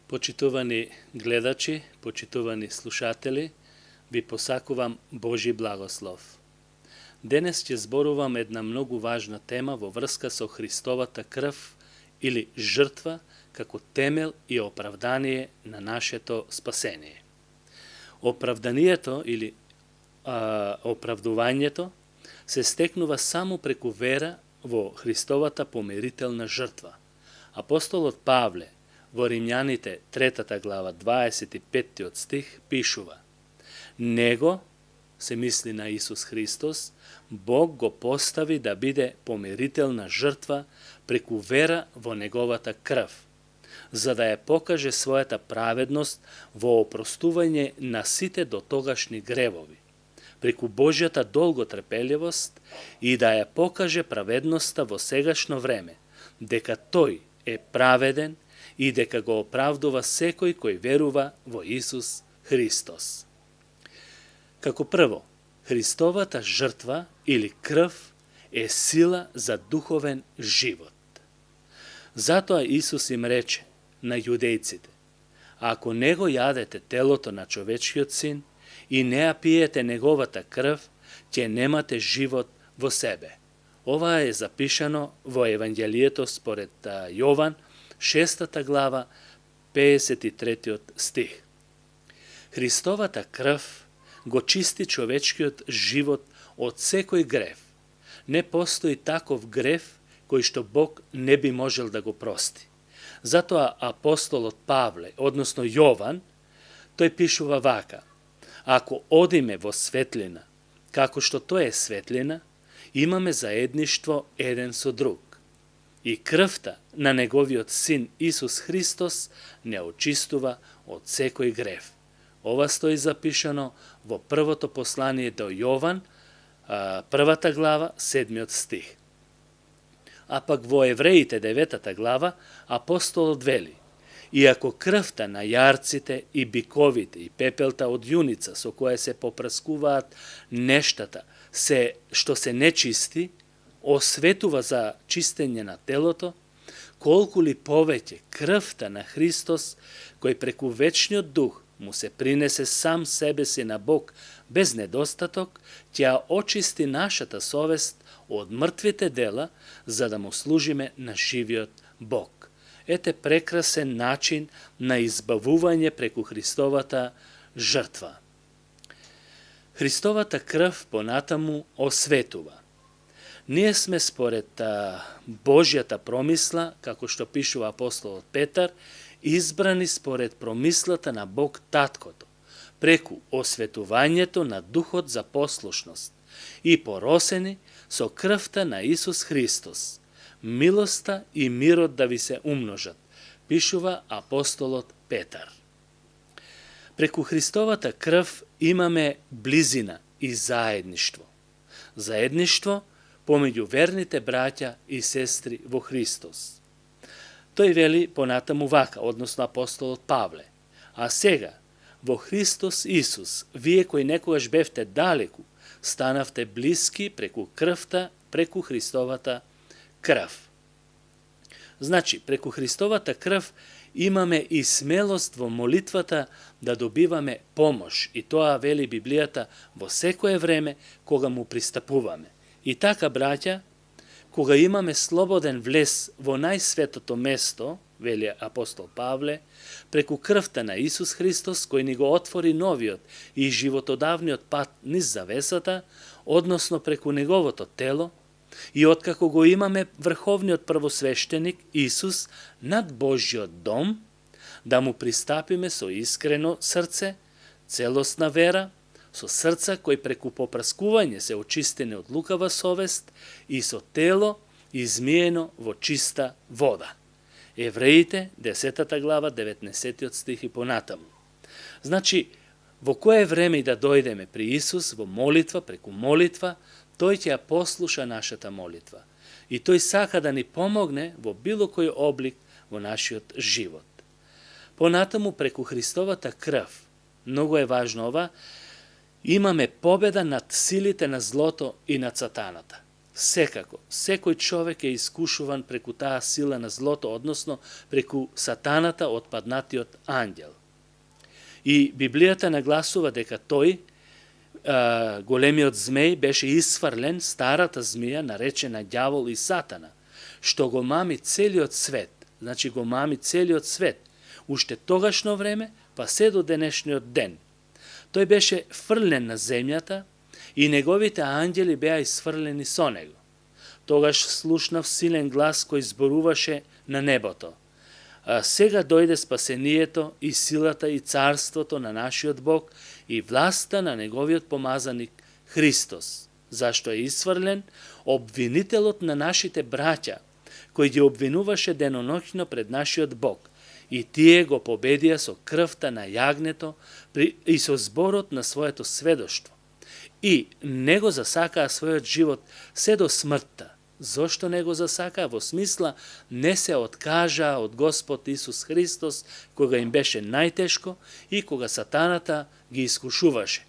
Почитувани гледачи, почитувани слушатели, ви посакувам Божи благослов. Денес ќе зборувам една многу важна тема во врска со Христовата крв или жртва како темел и оправдание на нашето спасение. Оправданието или оправдувањето се стекнува само преку вера во Христовата помирителна жртва. Апостолот Павле во Римјаните 3 глава 25 стих пишува: Него, се мисли на Исус Христос, Бог го постави да биде помирителна жртва преку вера во Неговата крв, за да ја покаже својата праведност во опростување на сите дотогашни гревови, преку Божјата долготрпеливост и да ја покаже праведноста во сегашно време, дека Тој е праведен и дека го оправдува секој кој верува во Исус Христос. Како прво, Христовата жртва или крв е сила за духовен живот. Затоа Исус им рече на јудејците: ако не го јадете телото на човечкиот син и не ја пиете неговата крв, ќе немате живот во себе. Ова е запишано во Евангелието според Јован, 6 глава, 53 стих. Христовата крв го чисти човечкиот живот од секој грев. Не постои таков грев кој што Бог не би можел да го прости. Затоа апостолот Павле, односно Јован, тој пишува вака: ако одиме во светлина, како што тој е светлина, имаме заедништво еден со друг. И крвта на неговиот син Исус Христос не очистува од секој грев. Ова стои запишано во првото послание до Јован, 1 глава, 7 стих. А пак во Евреите 9 глава апостолот вели: иако крвта на јарците и биковите и пепелта од јуница со која се попраскуваат нештата што се нечисти, осветува за чистење на телото, колку ли повеќе крвта на Христос, кој преку вечниот дух му се принесе сам себе си на Бог без недостаток, ќе очисти нашата совест од мртвите дела, за да му служиме на живиот Бог. Ете прекрасен начин на избавување преку Христовата жртва. Христовата крв понатаму осветува. Ние сме според Божјата промисла, како што пишува апостолот Петар, избрани според промислата на Бог Таткото, преку осветувањето на духот за послушност и поросени со крвта на Исус Христос. Милоста и мирот да ви се умножат, пишува апостолот Петар. Преку Христовата крв имаме близина и заедништво. Заедништво помеѓу верните браќа и сестри во Христос. Тој вели понатаму вака, односно апостолот Павле: а сега, во Христос Исус, вие кои некогаш бевте далеку, станавте блиски преку крвта, преку Христовата крв. Значи, преку Христовата крв имаме и смелост во молитвата да добиваме помош, и тоа вели Библијата во секое време кога му пристапуваме. И така, браќа, кога имаме слободен влез во најсветото место, вели апостол Павле, преку крвта на Исус Христос, кој ни го отвори новиот и животодавниот пат низ завесата, односно преку неговото тело, и откако го имаме врховниот првосвештеник Исус над Божјиот дом, да му пристапиме со искрено срце, целосна вера, со срца кој преку попраскување се очистени од лукава совест и со тело измиено во чиста вода. Евреите 10 глава 19 стих и понатаму. Значи, во кое време и да дојдеме при Исус во молитва, преку молитва, Тој ќе ја послуша нашата молитва. И Тој сака да ни помогне во било кој облик во нашиот живот. Понатаму преку Христовата крв, многу е важно ова, имаме победа над силите на злото и над сатаната. Секако, секој човек е искушуван преку таа сила на злото, односно преку сатаната, отпаднатиот ангел. И Библијата нагласува дека тој, големиот змеј, беше исфрлен, старата змија, наречена ѓавол и сатана, што го мами целиот свет. Значи го мами целиот свет. Уште тогашно време, па се до денешниот ден. Тој беше фрлен на земјата и неговите ангели беа исфрлени со него. Тогаш слушнав силен глас кој зборуваше на небото. Сега дојде спасението и силата и царството на нашиот Бог и власта на неговиот помазаник Христос, зашто е исфрлен обвинителот на нашите браќа, кој ги обвинуваше деноноќно пред нашиот Бог, и тие го победија со крвта на јагнето и со зборот на своето сведоштво. И не го засакаа својот живот се до смртта. Зошто не го засакаа? Во смисла не се откажаа од Господ Исус Христос кога им беше најтешко и кога сатаната ги искушуваше.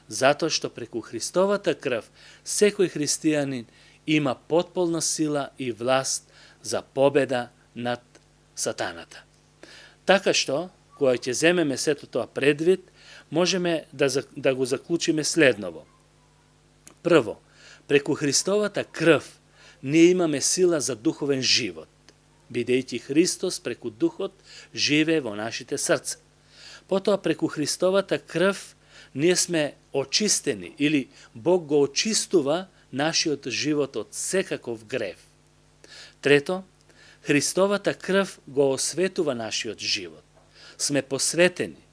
Затоа што преку Христовата крв секој христијанин има потполна сила и власт за победа над сатаната. Така што, кога ќе земеме сето тоа предвид, можеме да го заклучиме следново. Прво, преку Христовата крв ние имаме сила за духовен живот, бидејќи Христос преку духот живее во нашите срца. Потоа преку Христовата крв ние сме очистени или Бог го очистува нашиот живот од секаков грев. Трето, Христовата крв го осветува нашиот живот. Сме посветени.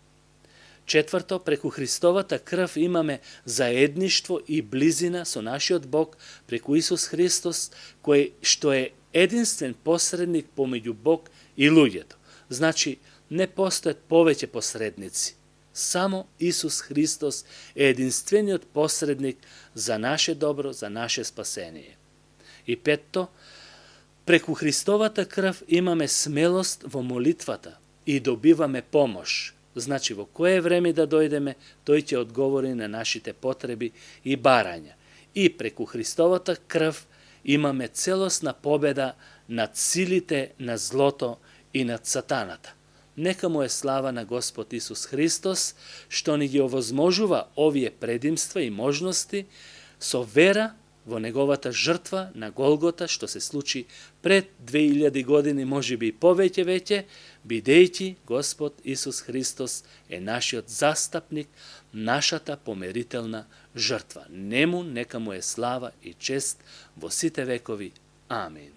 Четврто, преку Христовата крв имаме заедништво и близина со нашиот Бог преку Исус Христос, кој што е единствен посредник помеѓу Бог и луѓето. Значи, не постојат повеќе посредници. Само Исус Христос е единствениот посредник за наше добро, за наше спасение. И петто, преку Христовата крв имаме смелост во молитвата и добиваме помош. Значи, во кое време да дојдеме, тој ќе одговори на нашите потреби и барања. И преку Христовата крв имаме целосна победа над силите на злото и над сатаната. Нека му е слава на Господ Исус Христос, што ни ги овозможува овие предимства и можности со вера во неговата жртва на Голгота, што се случи пред 2000 години, можеби и повеќе веќе, бидејќи Господ Исус Христос е нашиот застапник, нашата померителна жртва. Нему нека му е слава и чест во сите векови. Амин.